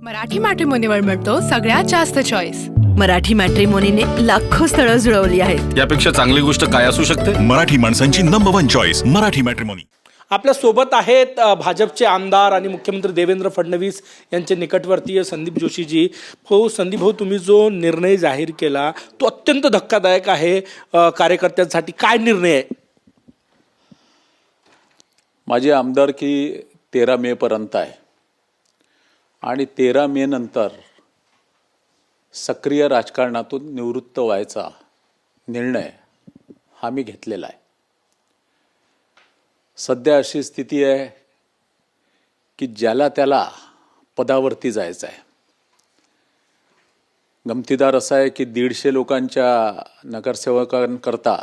मराठी मॅट्रिमोनीवर मिळतो सगळ्यात जास्त चॉईस. मराठी मॅट्रिमोनीने लाखो स्थळं जुळवली आहेत. यापेक्षा चांगली गोष्ट काय असू शकते? मराठी माणसांची नंबर 1 चॉईस मराठी मॅट्रिमोनी. आपल्या सोबत आहेत भाजपचे आमदार आणि मुख्यमंत्री देवेंद्र फडणवीस यांचे निकटवर्तीय संदीप जोशीजी. संदीप भाऊ, तुम्ही जो निर्णय जाहीर केला तो अत्यंत धक्कादायक आहे कार्यकर्त्यांसाठी. काय निर्णय आहे? माझी आमदारकी 13 मे पर्यंत आहे आणि 13 मे नंतर सक्रिय राजकारणातून निवृत्त व्हायचा निर्णय हा मी घेतलेला आहे. सध्या अशी स्थिती आहे की ज्याला त्याला पदावरती जायचं आहे. गमतीदार असं आहे की 150 लोकांच्या नगरसेवकांकरता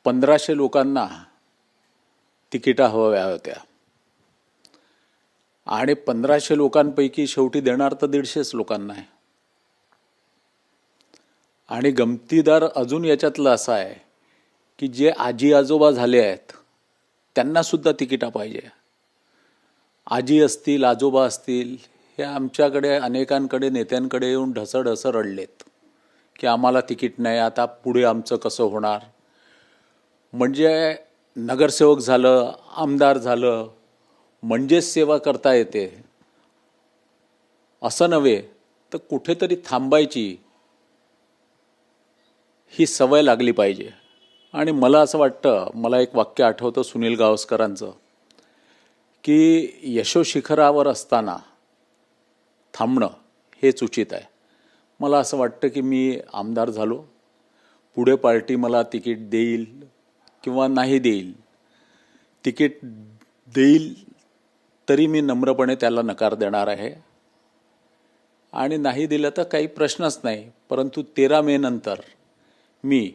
1500 लोकांना तिकिटा हव्या होत्या आणि 1500 लोकांपैकी शेवटी देणार तर 150 लोकांना आहे. आणि गमतीदार अजून याच्यातलं असं आहे की जे आजी आजोबा झाले आहेत त्यांना सुद्धा तिकिटा पाहिजे. आजी असतील, आजोबा असतील, हे आमच्याकडे अनेकांकडे नेत्यांकडे येऊन ढसढस रडलेत की आम्हाला तिकीट नाही, आता पुढे आमचं कसं होणार. म्हणजे नगरसेवक झालं, आमदार झालं म्हणजेच सेवा करता येते असं नव्हे, तर कुठेतरी थांबायची ही सवय लागली पाहिजे. आणि मला असं वाटतं, मला एक वाक्य आठवतं सुनील गावस्करांचं, की यशोशिखरावर असताना थांबणं हेच उचित आहे. मला असं वाटतं की मी आमदार झालो, पुढे पार्टी मला तिकीट देईल किंवा नाही देईल. तिकीट देईल तरी मी नम्रपणे त्याला नकार देणार आहे आणि नाही दिलं तर काही प्रश्नच नाही. परंतु 13 मे नंतर मी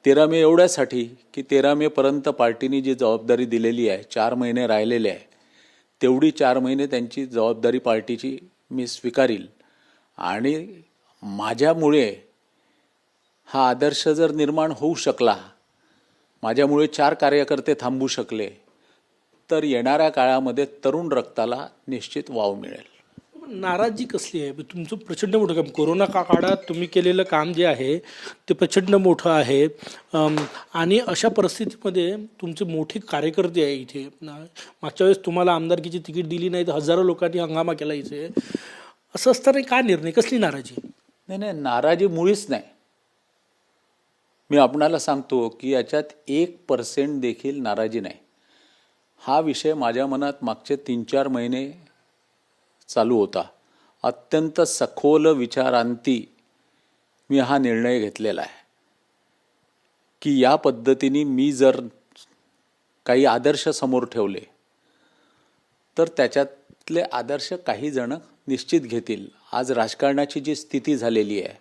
13 मे एवढ्यासाठी की 13 मेपर्यंत पार्टीने जी जबाबदारी दिलेली आहे, 4 महिने राहिलेले आहे, तेवढी 4 महिने त्यांची जबाबदारी पार्टीची मी स्वीकारील. आणि माझ्यामुळे हा आदर्श जर निर्माण होऊ शकला, माझ्यामुळे 4 कार्यकर्ते थांबू शकले, तर येणाऱ्या काळामध्ये तरुण रक्ताला निश्चित वाव मिळेल. नाराजी कसली आहे? तुमचं प्रचंड मोठं काम, कोरोना काळात तुम्ही केलेलं काम जे आहे ते प्रचंड मोठं आहे. आणि अशा परिस्थितीमध्ये तुमचे मोठे कार्यकर्ते आहे इथे. मागच्या वेळेस तुम्हाला आमदारकीची तिकीट दिली नाही तर हजारो लोकांनी हंगामा केला इथे. असं असताना काय निर्णय, कसली नाराजी? नाही, नाराजी मुळीच नाही. मी आपणाला सांगतो की याच्यात 1% देखील नाराजी नाही. हा विषय माझ्या मनात मागचे 3-4 महिने चालू होता. अत्यंत सखोल विचारांती मी हा निर्णय घेतलेला आहे की या पद्धतीने मी जर काही आदर्श समोर ठेवले तर त्याच्यातले आदर्श काही जण निश्चित घेतील. आज राजकारणाची जी स्थिती झालेली आहे,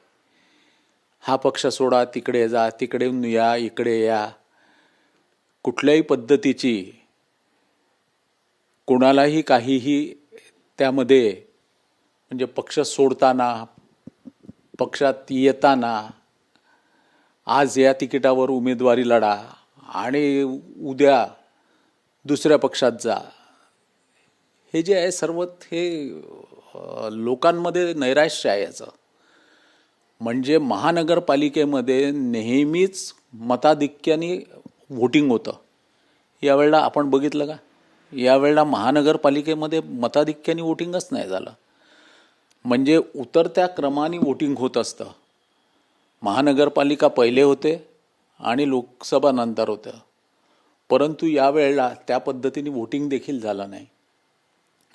हा पक्ष सोडा, तिकडे जा, तिकडे या, इकडे या, कुठल्याही पद्धतीची कोणालाही काहीही त्यामध्ये म्हणजे पक्ष सोडताना, पक्षात येताना, आज या तिकिटावर उमेदवारी लढा आणि उद्या दुसऱ्या पक्षात जा, हे जे आहे सर्व हे लोकांमध्ये नैराश्य आहे याचं. म्हणजे महानगरपालिकेमध्ये नेहमीच मताधिक्याने व्होटिंग होतं. यावेळेला आपण बघितलं का? यावेळेला महानगरपालिकेमध्ये मताधिक्याने वोटिंगच नाही झालं. म्हणजे उतरत्या क्रमाने वोटिंग होत असतं. महानगरपालिका पहिले होते आणि लोकसभा नंतर होतं, परंतु यावेळेला त्या पद्धतीने वोटिंग देखील झालं नाही.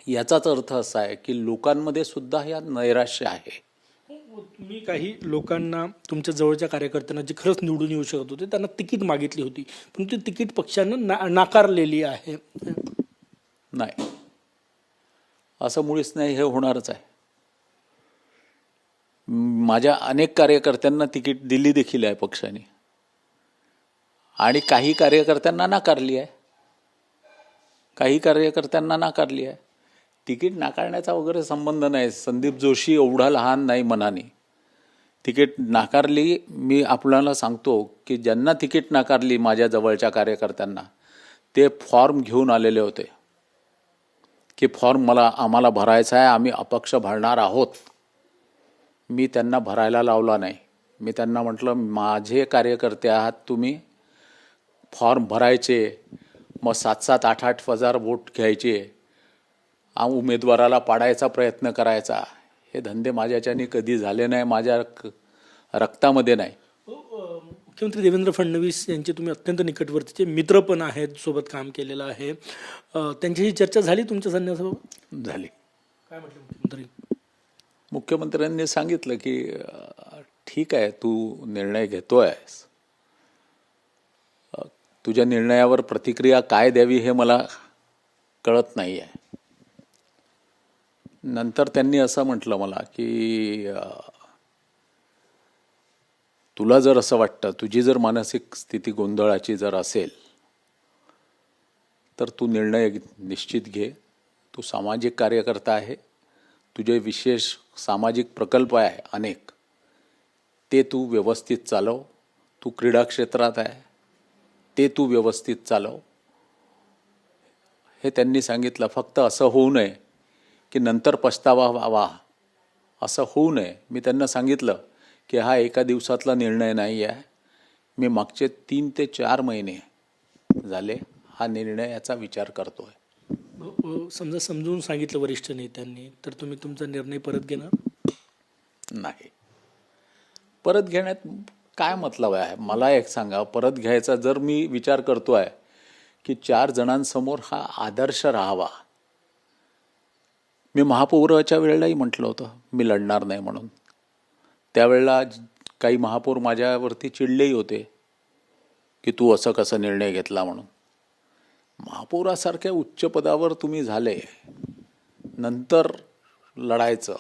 याचाच अर्थ असा आहे की लोकांमध्ये सुद्धा या नैराश्य आहे. तुम्ही काही लोकांना, तुमच्या जवळच्या कार्यकर्त्यांना जे खरंच निवडून येऊ शकत होते त्यांना तिकीट मागितली होती, पण ती तिकीट पक्षानं नाकारलेली आहे. नाही, असं मुळीच नाही. हे होणारच आहे. माझ्या अनेक कार्यकर्त्यांना तिकीट दिली देखील आहे पक्षाने आणि काही कार्यकर्त्यांना नाकारली आहे. तिकीट नाकारण्याचा वगैरे संबंध नाही. संदीप जोशी एवढा लहान नाही मनाने. तिकीट नाकारली, मी आपल्याला सांगतो की ज्यांना तिकीट नाकारली माझ्या जवळच्या कार्यकर्त्यांना, ते फॉर्म घेऊन आलेले होते. की फॉर्म आम्हाला भरायचा आहे, आम्ही अपक्ष भरणार आहोत. मी त्यांना भरायला लावला नाही. मी त्यांना म्हटलं, माझे कार्यकर्ते आहात तुम्ही, फॉर्म भरायचे, मग 7-7, 8-8 हजार वोट घ्यायचे, उमेदवाराला पाडायचा प्रयत्न करायचा. हे धंदे माझ्याच्याने कधी झाले नाही, माझ्या रक्तामध्ये नाही. मुख्यमंत्री देवेंद्र फडणवीस यांचे तुम्ही अत्यंत निकटवर्तीचे मित्र पण आहेत, सोबत काम केलेलं आहे. त्यांच्याशी चर्चा झाली तुमच्या संन्यासाबाबत? झाली. काय म्हटलं मुख्यमंत्री? मुख्यमंत्र्यांनी सांगितलं की ठीक आहे, तू निर्णय घेतोयस, तुझ्या निर्णयावर प्रतिक्रिया काय द्यावी हे मला कळत नाही आहे. नंतर त्यांनी असं म्हटलं मला की तुला जर असं वाटतं, तुझी जर मानसिक स्थिती गोंधळाची जर असेल तर तू निर्णय निश्चित घे. तू सामाजिक कार्यकर्ता आहे, तुझे विशेष सामाजिक प्रकल्प आहे अनेक, ते तू व्यवस्थित चालव. तू क्रीडा क्षेत्रात आहे, ते तू व्यवस्थित चालव, हे त्यांनी सांगितलं. फक्त असं होऊ नये की नंतर पछतावा व्हावा, असं होऊ नये. मी त्यांना सांगितलं की हा एका दिवसातला निर्णय नाही आहे. मी मागचे 3 ते 4 महिने झाले हा निर्णयाचा विचार करतोय. समजा समजून सांगितलं वरिष्ठ नेत्यांनी, तर तुम्ही तुमचा निर्णय परत घेणार? नाही. परत घेण्यात काय मतलब आहे? मला एक सांगा, परत घ्यायचा जर मी विचार करतोय की 4 जणांसमोर हा आदर्श राहावा. मी महापौराच्या वेळेलाही म्हटलं होतं मी लढणार नाही म्हणून. त्यावेळेला काही महापौर माझ्यावरती चिडलेही होते की तू असं कसं निर्णय घेतला म्हणून. महापौरासारख्या उच्च पदावर तुम्ही झाले, नंतर लढायचं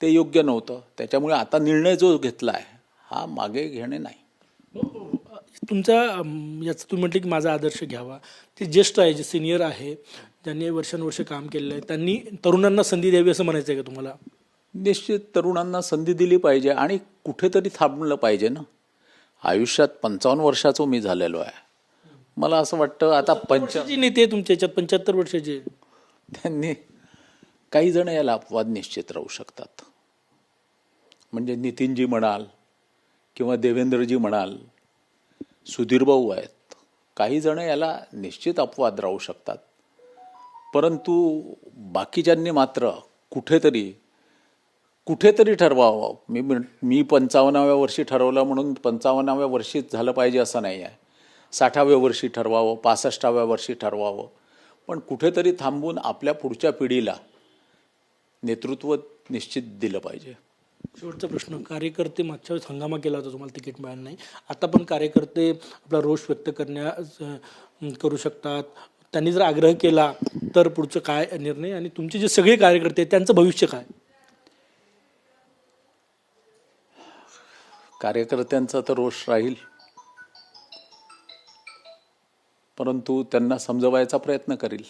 ते योग्य नव्हतं. त्याच्यामुळे आता निर्णय जो घेतला आहे हा मागे घेणे नाही. तुमचा याचं तुम्ही म्हटलं की माझा आदर्श घ्यावा. ते ज्येष्ठ आहे, जे सिनियर आहे, ज्यांनी वर्षानुवर्ष काम केलेलं आहे, त्यांनी तरुणांना संधी द्यावी असं म्हणायचं आहे का तुम्हाला? निश्चित तरुणांना संधी दिली पाहिजे आणि कुठेतरी थांबलं पाहिजे ना. आयुष्यात 55 वर्षाचं मी झालेलो आहे. मला असं वाटतं आता नेते तुमच्या याच्यात 75 वर्षाचे, त्यांनी काही जण याला अपवाद निश्चित राहू शकतात. म्हणजे नितीनजी म्हणाल किंवा देवेंद्रजी म्हणाल, सुधीरभाऊ आहेत, काही जण याला निश्चित अपवाद राहू शकतात. परंतु बाकीच्यांनी मात्र कुठेतरी ठरवावं. मी 55व्या वर्षी ठरवलं म्हणून 55व्या वर्षीच झालं पाहिजे असं नाही आहे. 60व्या वर्षी ठरवावं, 65व्या वर्षी ठरवावं, पण कुठेतरी थांबून आपल्या पुढच्या पिढीला नेतृत्व निश्चित दिलं पाहिजे. शेवटचा प्रश्न, कार्यकर्ते मागच्या वेळेस हंगामा केला होता, तुम्हाला तिकीट मिळालं नाही. आता पण कार्यकर्ते आपला रोष व्यक्त करू शकतात. त्यांनी जर आग्रह केला तर पुढचं काय निर्णय, आणि तुमचे जे सगळे कार्यकर्ते आहेत त्यांचं भविष्य काय? कार्यकर्त्यांचा तर रोष राहील, परंतु त्यांना समजवायचा प्रयत्न करील,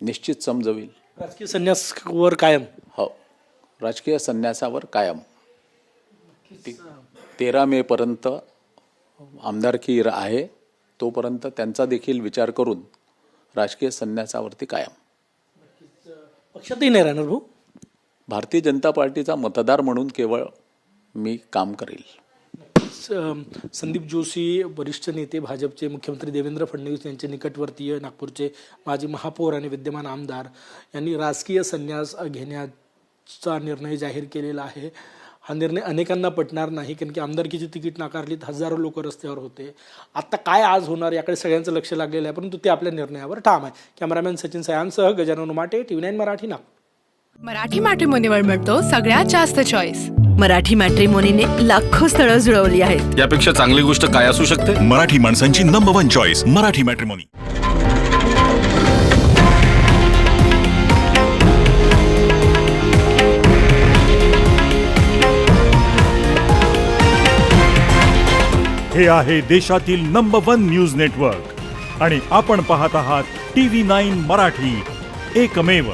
निश्चित समजवील. राजकीय संन्यासावर कायम? हो, राजकीय संन्यासावर कायम. 13 मेपर्यंत आमदारकी आहे, तोपर्यंत त्यांचा देखील विचार करून राजकीय संन्यासावरती कायम. पक्षातही नाही राहणार भाऊ? भारतीय जनता पार्टीचा मतदार म्हणून केवळ मी काम करेल. संदीप जोशी, वरिष्ठ नेते भाजपचे, मुख्यमंत्री देवेंद्र फडणवीस यांचे निकटवर्तीय, नागपूरचे माजी महापौर आणि विद्यमान आमदार, यांनी राजकीय संन्यास घेण्याचा निर्णय जाहीर केलेला आहे. हा निर्णय अनेकांना पटणार नाही, कारण की आमदारकीची तिकीट नाकारलीत, हजारो लोक रस्त्यावर होते. आता काय आज होणार याकडे सगळ्यांचं लक्ष लागलेलं आहे, परंतु ते आपल्या निर्णयावर ठाम आहे. कॅमेरामॅन सचिन सयांसह गजानन उमाटे, TV9 मराठी, नागपूर. मराठी मॅट्रिमोनीवर मिळतो सगळ्यात जास्त चॉईस. मराठी मॅट्रिमोनीने लाखो स्थळं जुळवली आहेत. यापेक्षा चांगली गोष्ट काय असू शकते? मराठी माणसांची नंबर 1 चॉईस मराठी मॅट्रिमोनी. हे आहे देशातील नंबर 1 न्यूज नेटवर्क आणि आपण पाहत आहात TV9 मराठी, एकमेव.